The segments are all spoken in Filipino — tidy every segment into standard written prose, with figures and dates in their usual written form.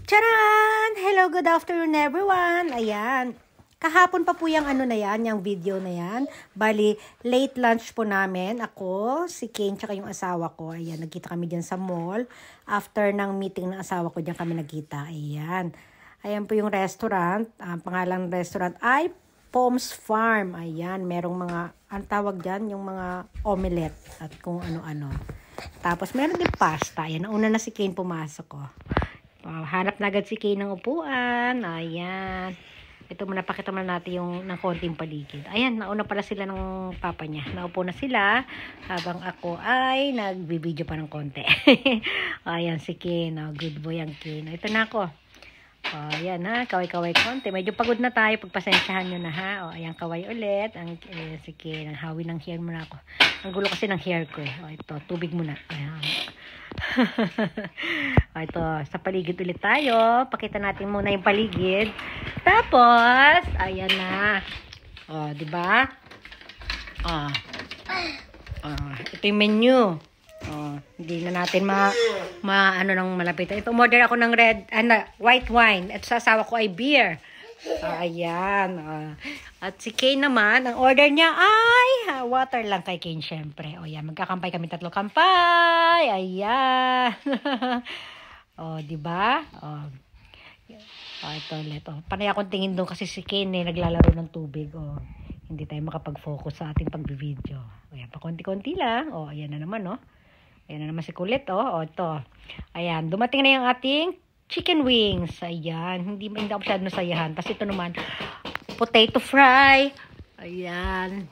Charan! Hello, good afternoon everyone. Ayan. Kahapon pa po yung ano na yan, yung video na yan. Bali, late lunch po namin. Ako, si Kane, tsaka yung asawa ko. Ayan, nagkita kami dyan sa mall. After ng meeting ng asawa ko, dyan kami nagkita. Ayan. Ayan po yung restaurant. Ang pangalan ng restaurant ay Pom's Farm. Ayan, merong mga, ang tawag dyan, yung mga omelette at kung ano-ano. Tapos, meron din pasta. Ayan, nauna na si Kane pumasok ko. Hanap na agad si Kay ng upuan. Ayan. Ito muna, pakita muna natin yung ng konting paligid. Ayan, nauna pala sila ng papa niya. Naupo na sila habang ako ay nagbibideo pa ng konti. Ayan si Kay. No? Good boy ang Kay. No? Ito na ako. Ayan ha, kaway-kaway konti. Medyo pagod na tayo. Pagpasensyahan nyo na ha. Ayan, kaway ulit. Si Kay, hawi ng hair muna ako. Ang gulo kasi ng hair ko eh. Ito, tubig muna. Ayan. Ito, sa paligid ulit tayo. Pakita natin muna yung paligid. Tapos, ayan na. Di ba? Ito yung menu. Hindi na natin ano nang malapitan. Ito, order ako ng white wine. At sa asawa ko ay beer. Ayan. At si Kane naman, ang order niya ay water lang kay Kane, syempre. Ayan, magkakampay kami, 3 kampay. Ayan. Diba? Ito ulit. Panay akong tingin doon kasi si Kane naglalaro ng tubig. Hindi tayo makapag-focus sa ating pag-video. Ayan, pa konti-konti lang. Ayan na naman, Ayan na naman si Kulit, ito. Ayan, dumating na yung ating chicken wings. Ayan, hindi ako masyadong nasayahan. Tapos ito naman, potato fry. Ayan.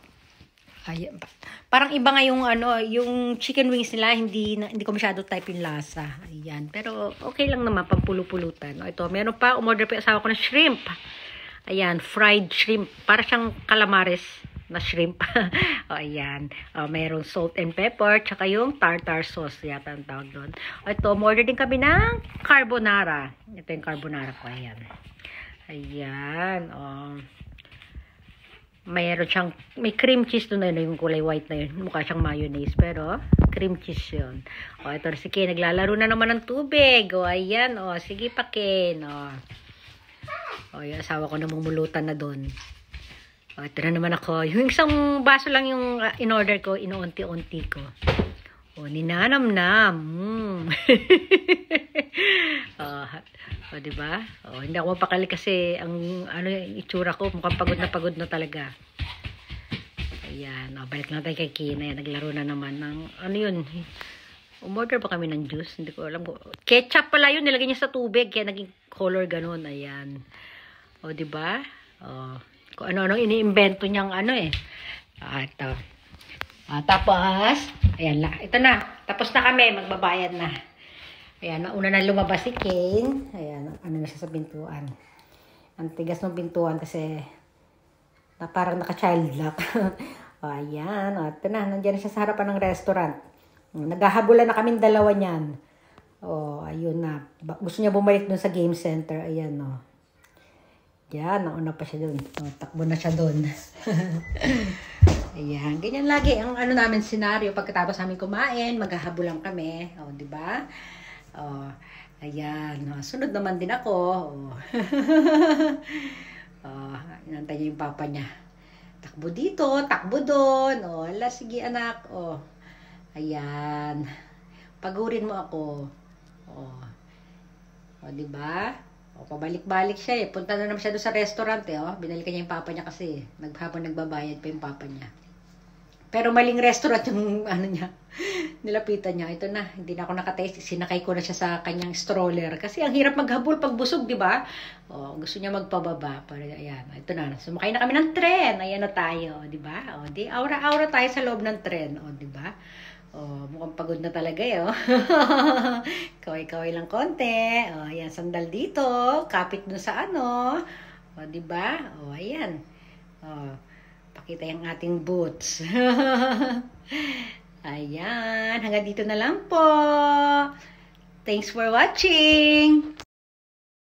Ayan. Parang iba nga yung yung chicken wings nila, hindi ko masyado type yung lasa. Ayan, pero okay lang naman, pampulu-pulutan. Ito, meron pa, umorder pa yung asawa ko ng shrimp. Ayan, fried shrimp. Para siyang calamares na shrimp. Ayan. Mayroong salt and pepper, tsaka yung tartar sauce yata ang tawag doon. Ito, order din kami ng carbonara. Ito yung carbonara ko. Ayan. Ayan. Mayroon siyang, may cream cheese doon na yung kulay white na yun. Mukha siyang mayonnaise, pero cream cheese yun. Ito si Ken, naglalaro na naman ng tubig. Ayan. Sige pa, Ken. Yung asawa ko namang mulutan na doon. Ito na naman ako. Yung isang baso lang yung in-order ko, inuunti-unti ko. Ninanam-nam. Diba? Hindi ako mapakali kasi ang yung itsura ko, mukhang pagod na talaga. Ayan. Balik na tayo kay Kina. Naglaro na naman ng, yun? Umorder pa kami ng juice. Hindi ko alam. Ketchup pala yun. Nilagay niya sa tubig. Kaya naging color ganun. Ayan. Diba? Kung ano-ano iniimbento niyang ito. Tapos, ayan na. Ito na. Tapos na kami. Magbabayad na. Ayan. Nauna na lumabas si Kane. Ayan. Ano na siya sa pintuan. Ang tigas ng pintuan kasi parang naka-child lock. Ayan. Ito na. Nandiyan na siya sa harapan ng restaurant. Naghahabulan na kaming dalawa niyan. Ayun na. Gusto niya bumalik dun sa game center. Ayan, Yan, nauna pa siya doon. Takbo na siya doon. Ayan, ganyan lagi ang namin senaryo pagkatapos namin kumain, maghahabulan kami. Di ba? Ayan, sunod naman din ako. Inantay niya yung papa niya. Takbo dito, takbo doon. Ala, sige anak. Ayan. Pagurin mo ako. Di ba? Pabalik-balik siya Punta na naman siya doon sa restaurant Binalikan niya yung papa niya kasi habang nagbabayad pa yung papa niya. Pero maling restaurant yung niya. Nilapitan niya. Ito na, hindi na ako nakataste. Sinakay ko na siya sa kanyang stroller. Kasi ang hirap maghabol pag busog, di ba? Gusto niya magpababa. Ayan, ito na. Sumakay na kami ng tren. Ayan na tayo, di ba? Di aura-aura tayo sa loob ng tren. Di ba? Mukhang pagod na talaga Kaway-kaway lang konti. Ayan, sandal dito. Kapit dun sa diba? Ayan. Pakita yung ating boots. Ayan. Hanggang dito na lang po. Thanks for watching.